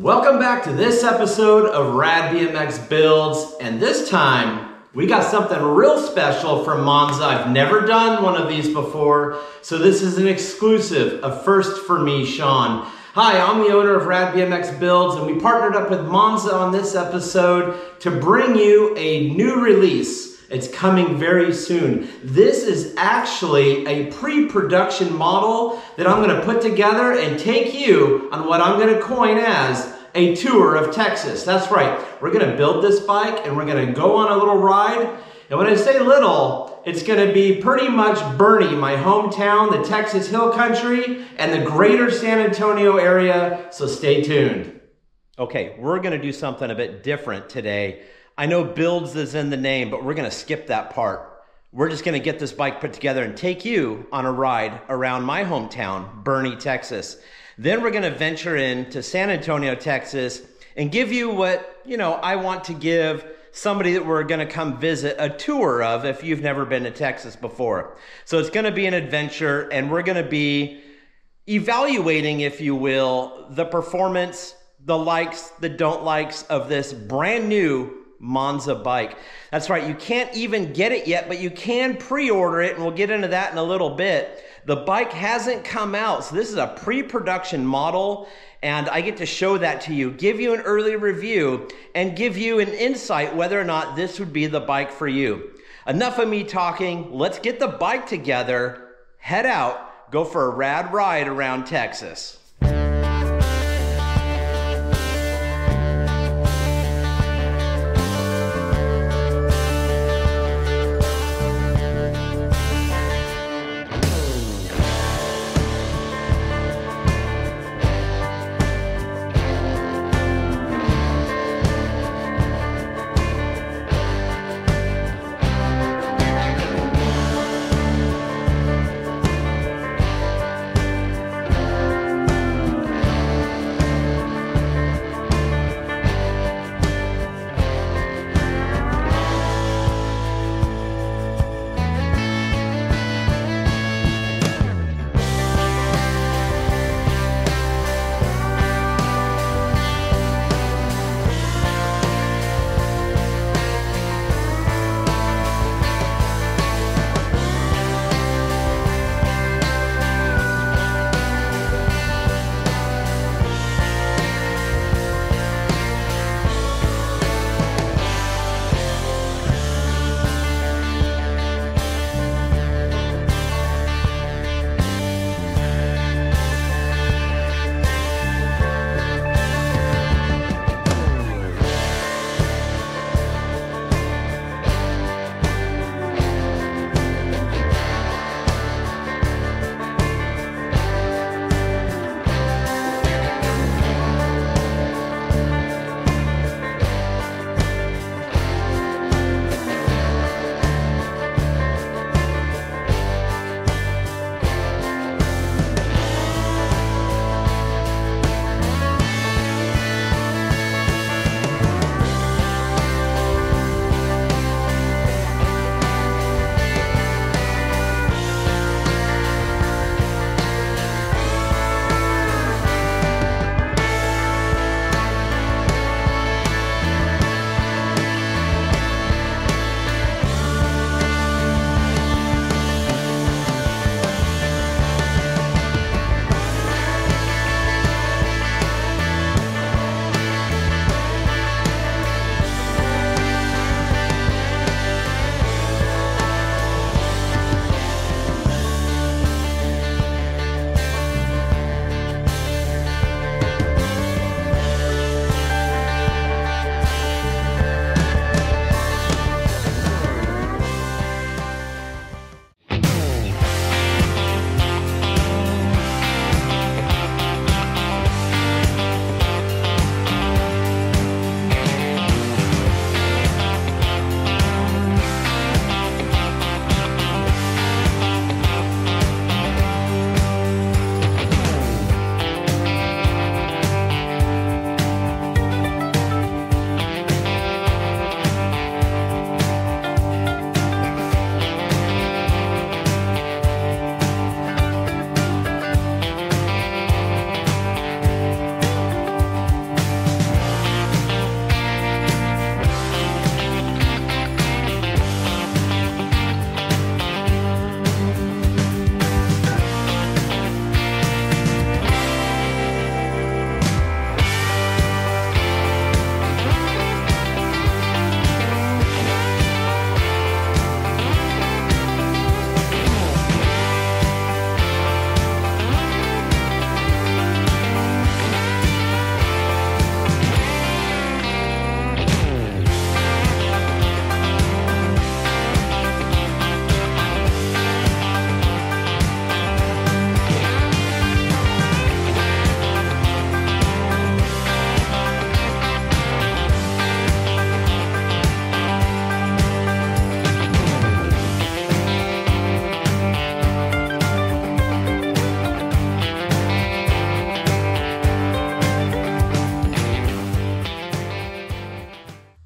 Welcome back to this episode of RADBMX Builds, and this time we got something real special from Monza. I've never done one of these before, so this is an exclusive, a first for me, Sean. Hi, I'm the owner of RADBMX Builds, and we partnered up with Monza on this episode to bring you a new release. It's coming very soon. This is actually a pre-production model that I'm gonna put together and take you on what I'm gonna coin as a tour of Texas. That's right, we're gonna build this bike and we're gonna go on a little ride. And when I say little, it's gonna be pretty much Boerne, my hometown, the Texas Hill Country, and the greater San Antonio area, so stay tuned. Okay, we're gonna do something a bit different today. I know builds is in the name, but we're gonna skip that part. We're just gonna get this bike put together and take you on a ride around my hometown, Boerne, Texas. Then we're gonna venture into San Antonio, Texas, and give you what, I want to give somebody that we're gonna come visit a tour of if you've never been to Texas before. So it's gonna be an adventure, and we're gonna be evaluating, if you will, the performance, the likes, the don't likes of this brand new Monza bike. That's right, you can't even get it yet, but you can pre-order it, and we'll get into that in a little bit. The bike hasn't come out, so this is a pre-production model, and I get to show that to you, give you an early review, and give you an insight whether or not this would be the bike for you. Enough of me talking, let's get the bike together, head out, go for a rad ride around Texas.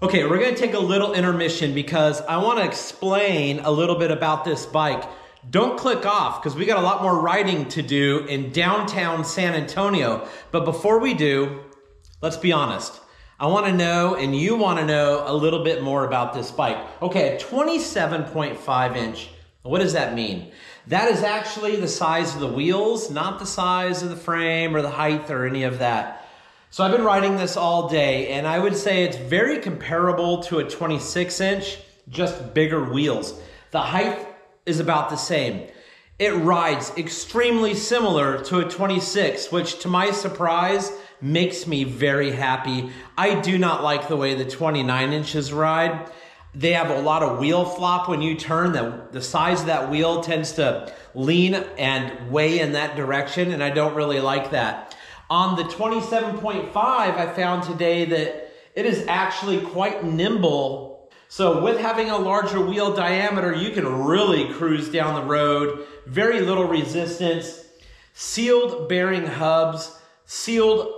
Okay, we're gonna take a little intermission because I wanna explain a little bit about this bike. Don't click off because we got a lot more riding to do in downtown San Antonio. But before we do, let's be honest. I wanna know, and you wanna know a little bit more about this bike. Okay, a 27.5 inch, what does that mean? That is actually the size of the wheels, not the size of the frame or the height or any of that. So I've been riding this all day, and I would say it's very comparable to a 26 inch, just bigger wheels. The height is about the same. It rides extremely similar to a 26, which to my surprise, makes me very happy. I do not like the way the 29 inches ride. They have a lot of wheel flop when you turn. The size of that wheel tends to lean and weigh in that direction, and I don't really like that. On the 27.5, I found today that it is actually quite nimble. So with having a larger wheel diameter, you can really cruise down the road. Very little resistance. Sealed bearing hubs. Sealed,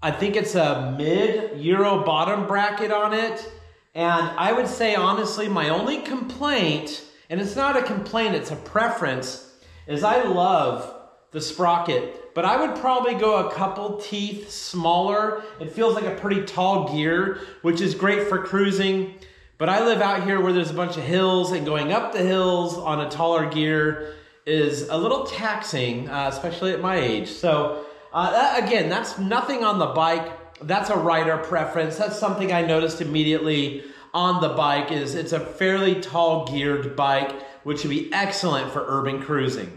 I think it's a mid-Euro bottom bracket on it. And I would say, honestly, my only complaint, and it's not a complaint, it's a preference, is I love the sprocket, but I would probably go a couple teeth smaller. It feels like a pretty tall gear, which is great for cruising. But I live out here where there's a bunch of hills, and going up the hills on a taller gear is a little taxing, especially at my age. So again, that's nothing on the bike. That's a rider preference. That's something I noticed immediately on the bike is it's a fairly tall geared bike, which would be excellent for urban cruising.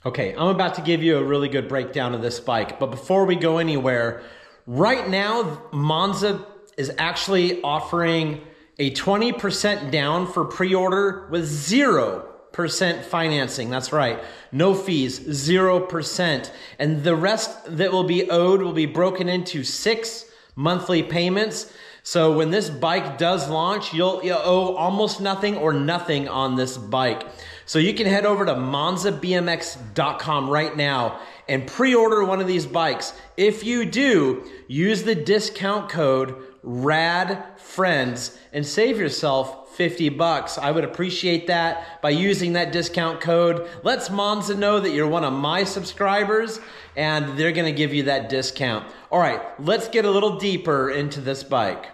Okay, I'm about to give you a really good breakdown of this bike, but before we go anywhere, right now, Monza is actually offering a 20% down for pre-order with 0% financing. That's right, no fees, 0%. And the rest that will be owed will be broken into 6 monthly payments. So when this bike does launch, you'll owe almost nothing or nothing on this bike. So you can head over to MonzaBMX.com right now and pre-order one of these bikes. If you do, use the discount code RADFRIENDS and save yourself 50 bucks. I would appreciate that by using that discount code. Lets Monza know that you're one of my subscribers and they're gonna give you that discount. All right, let's get a little deeper into this bike.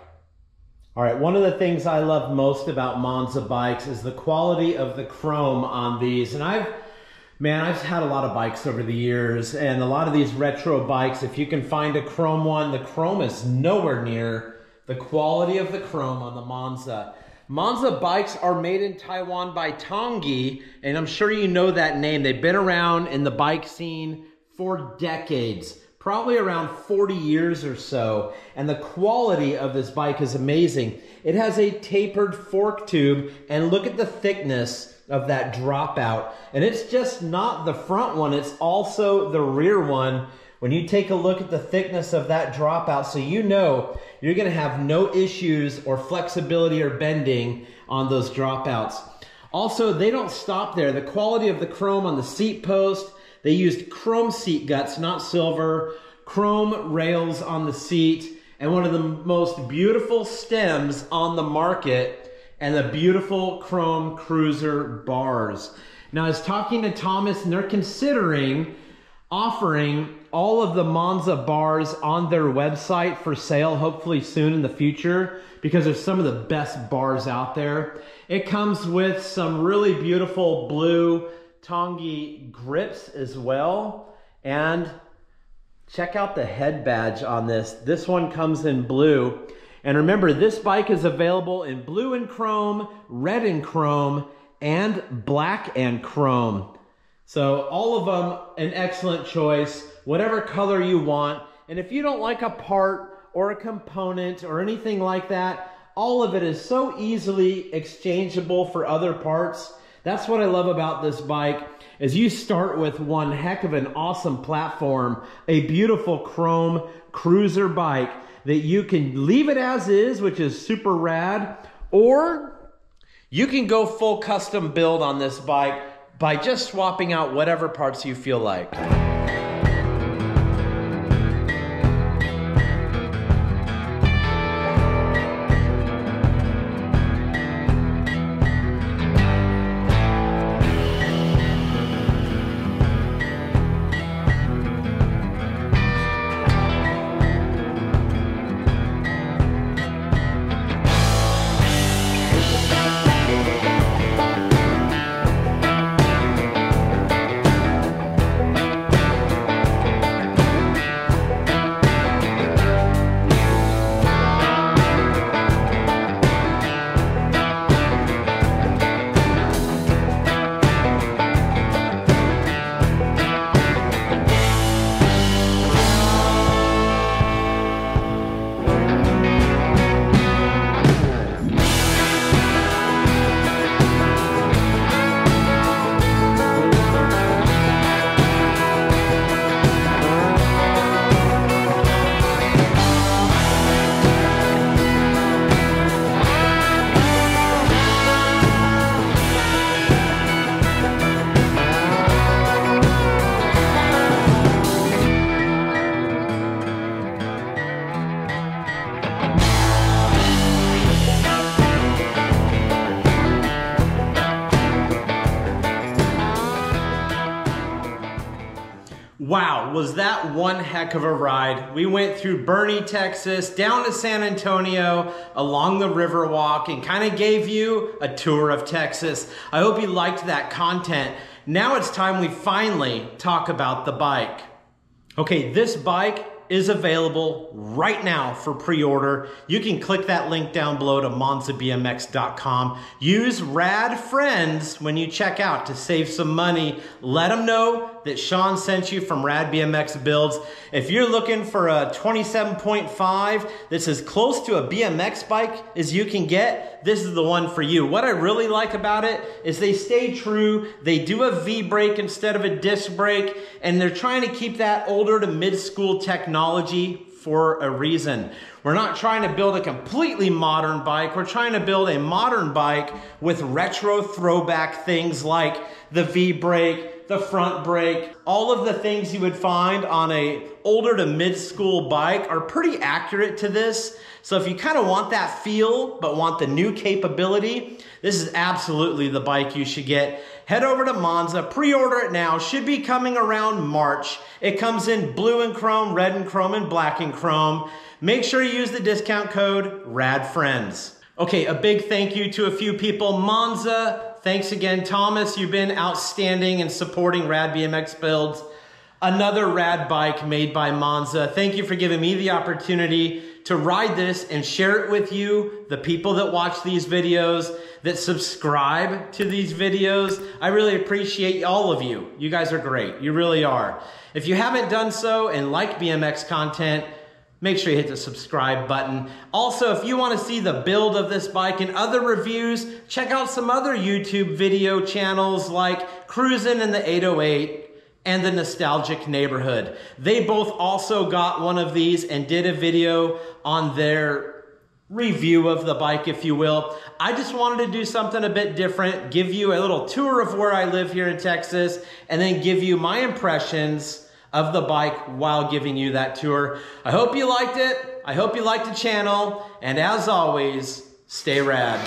All right, one of the things I love most about Monza bikes is the quality of the chrome on these. And I've had a lot of bikes over the years, and a lot of these retro bikes, if you can find a chrome one, the chrome is nowhere near the quality of the chrome on the Monza. Monza bikes are made in Taiwan by Tongyi, and I'm sure you know that name. They've been around in the bike scene for decades. Probably around 40 years or so, and the quality of this bike is amazing. It has a tapered fork tube, and look at the thickness of that dropout. And it's just not the front one, it's also the rear one. When you take a look at the thickness of that dropout, so you know you're gonna have no issues or flexibility or bending on those dropouts. Also, they don't stop there. The quality of the chrome on the seat post, they used chrome seat guts, not silver, chrome rails on the seat, and one of the most beautiful stems on the market, and the beautiful chrome cruiser bars. Now, I was talking to Thomas, and they're considering offering all of the Monza bars on their website for sale, hopefully soon in the future, because they're some of the best bars out there. It comes with some really beautiful blue Tongyi grips as well, and check out the head badge on this. This one comes in blue, and remember, this bike is available in blue and chrome, red and chrome, and black and chrome. So all of them an excellent choice, whatever color you want. And if you don't like a part or a component or anything like that, all of it is so easily exchangeable for other parts. That's what I love about this bike, is you start with one heck of an awesome platform, a beautiful chrome cruiser bike that you can leave it as is, which is super rad, or you can go full custom build on this bike by just swapping out whatever parts you feel like. Wow, was that one heck of a ride. We went through Boerne, Texas, down to San Antonio, along the Riverwalk, and kind of gave you a tour of Texas. I hope you liked that content. Now it's time we finally talk about the bike. Okay, this bike is available right now for pre-order. You can click that link down below to monzabmx.com. Use RADFriends when you check out to save some money. Let them know that Sean sent you from RADBMX Builds. If you're looking for a 27.5 that's as close to a BMX bike as you can get, this is the one for you. What I really like about it is they stay true. They do a V brake instead of a disc brake, and they're trying to keep that older to mid-school technology for a reason. We're not trying to build a completely modern bike. We're trying to build a modern bike with retro throwback things like the V brake, the front brake. All of the things you would find on a older to mid-school bike are pretty accurate to this. So if you kind of want that feel, but want the new capability, this is absolutely the bike you should get. Head over to Monza, pre-order it now. Should be coming around March. It comes in blue and chrome, red and chrome, and black and chrome. Make sure you use the discount code RADFriends. Okay, a big thank you to a few people. Monza, thanks again. Thomas, you've been outstanding in supporting RADBMX Builds. Another rad bike made by Monza. Thank you for giving me the opportunity to ride this and share it with you, the people that watch these videos, that subscribe to these videos. I really appreciate all of you. You guys are great. You really are. If you haven't done so and like BMX content, make sure you hit the subscribe button. Also, if you want to see the build of this bike and other reviews, check out some other YouTube video channels like Cruisin' in the 808 and the Nostalgic Neighborhood. They both also got one of these and did a video on their review of the bike, if you will. I just wanted to do something a bit different, give you a little tour of where I live here in Texas, and then give you my impressions of the bike while giving you that tour. I hope you liked it. I hope you liked the channel. And as always, stay rad.